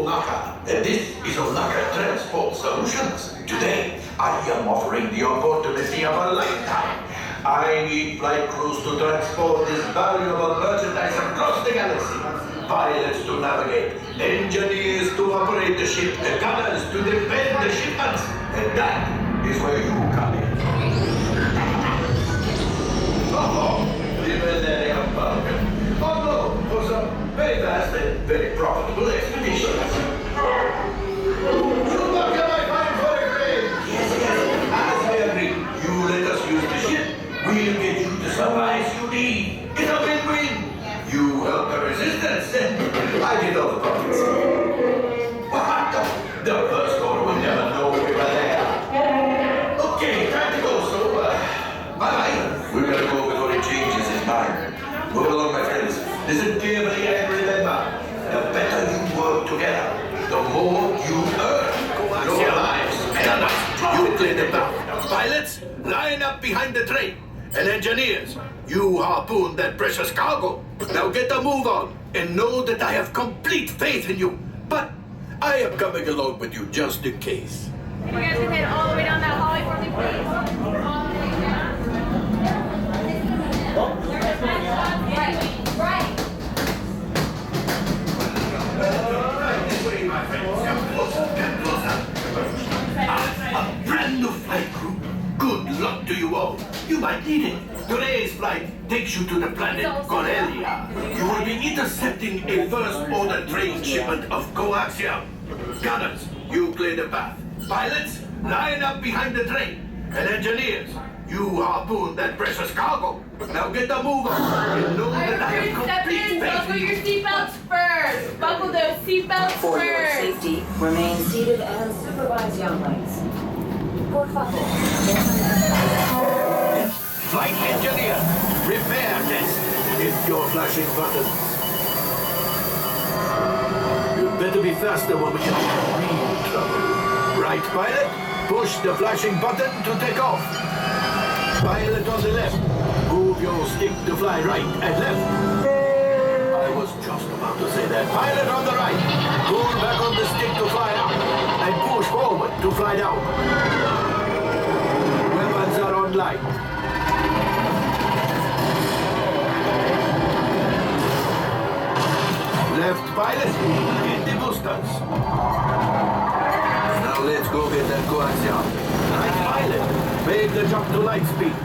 Onaka, and this is Onaka Transport Solutions. Today, I am offering the opportunity of a lifetime. I need flight crews to transport this valuable merchandise across the galaxy. Pilots to navigate, engineers to operate the ship, and gunners to defend the shipments. And that is where you come in. Oh, the Millennium Falcon. Oh no, for some very fast and very profitable expeditions. Chewbacca, my fine for a grade. Yes, as we agreed, you let us use the ship. We'll get you the supplies you need. It's a win-win. You help the resistance, and I get all the profits. What? The first order will never know we were there. Okay, time to go, so, bye-bye. We better go before he changes his mind. Move along, my friends. Listen carefully and remember, the better you work together, the more you earn. Your lives matter. You clear the path. Pilots, line up behind the train. And engineers, you harpoon that precious cargo. Now get a move on, and know that I have complete faith in you. But I am coming along with you just in case. You guys can head all the way down that hallway for me, please. Right. This way, my friends. Come closer, come closer. A brand new flight crew. Good luck to you all. You might need it. Today's flight takes you to the planet Corellia. You will be intercepting a first-order train shipment of coaxium. Gunners, you clear the path. Pilots, line up behind the train. And engineers, you harpoon that precious cargo. Now get the move on. And know that I have complete faith Buckle in your you. seatbelts first. Buckle those seatbelts For first. your safety, remain seated and supervise younglings. Por favor. Flight engineer, repair test. Hit your flashing button. You better be faster when we get in real trouble. Right, pilot? Push the flashing button to take off. Pilot on the left. Move your stick to fly right and left. I was just about to say that. Pilot on the right. Pull back on the stick to fly up. And push forward to fly down. Weapons are online. Left pilot, hit the boosters. Now let's go get that coaxium. Right pilot, make the jump to light speed.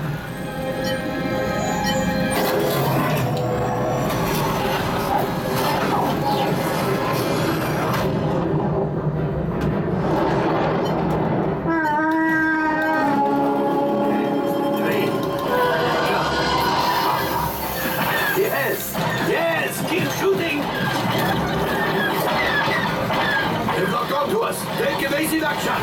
Yes, keep shooting. They've locked onto us. Take evasive action.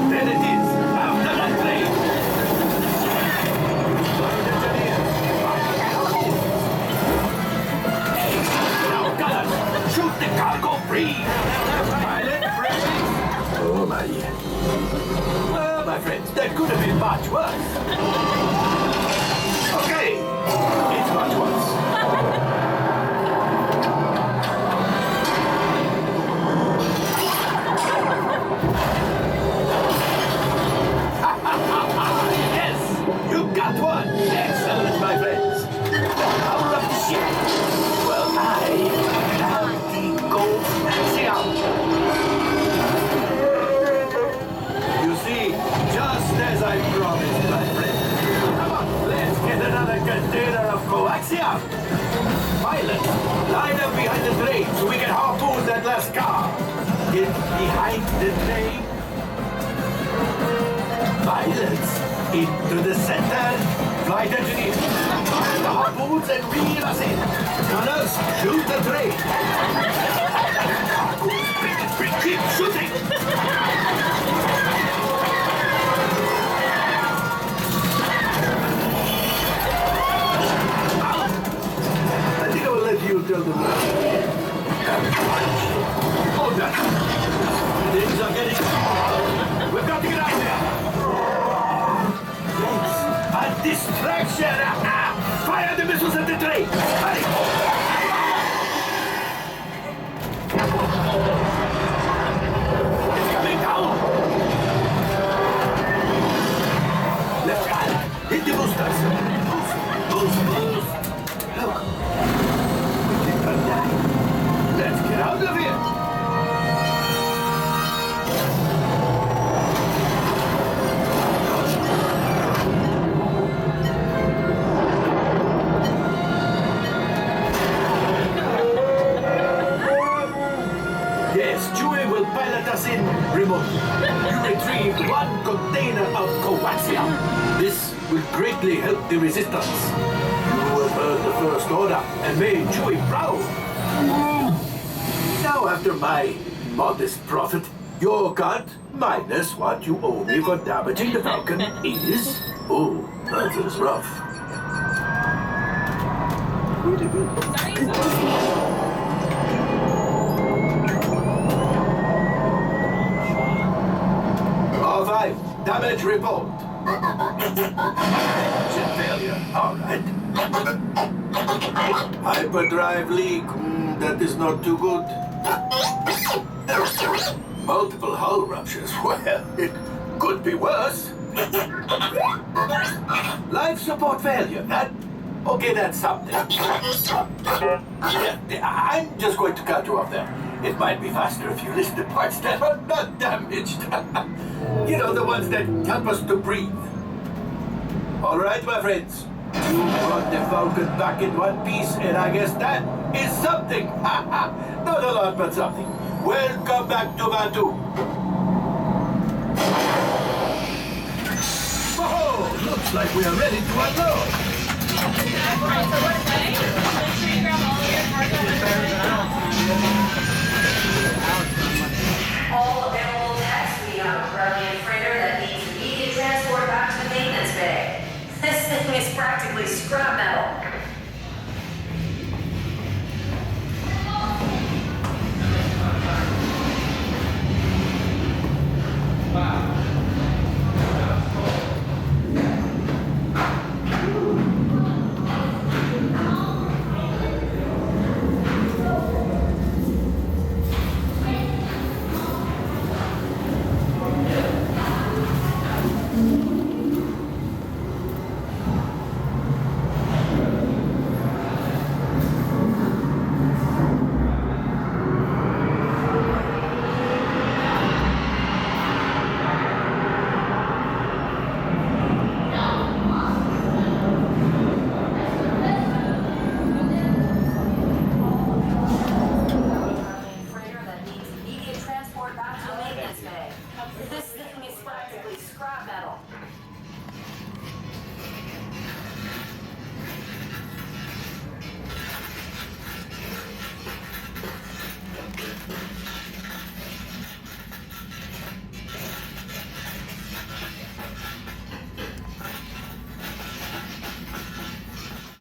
There it is. After that plane. Now, gunners, shoot the cargo free. Pilot, free. Oh, my. Well, my friends, that could have been much worse. Okay, it's much worse. Yes, you got one. Excellent, my friends. Power of the ship. Well, I have the gold axiom. You see, just as I promised, my friend. Come on, let's get another container of coaxium. Pilot, line up behind the train so we can harpoon that last car. Get behind the train. Pilots, into the center. Flight engineer, fire the harpoons and reel us in. Gunners, shoot the train. Keep shooting. I think I will let you tell them. Hold that. Things are getting... We've got to get out of here. Simon. You retrieved 1 container of coaxium. This will greatly help the resistance. You have heard the First Order and made Chewie proud. Now, after my modest profit, your cut, minus what you owe me for damaging the Falcon, is... Oh, that is rough. All 5, damage report. Engine failure, all right. Hyperdrive leak, that is not too good. Multiple hull ruptures, well, it could be worse. Life support failure, okay, that's something. Yeah, I'm just going to cut you off there. It might be faster if you list the parts that are not damaged. You know, the ones that help us to breathe. All right, my friends. You brought the Falcon back in one piece, and I guess that is something. Not a lot, but something. Welcome back to Batu. Oh, looks like we are ready to unload. Alright, so what day? Make sure you grab all of your cargo.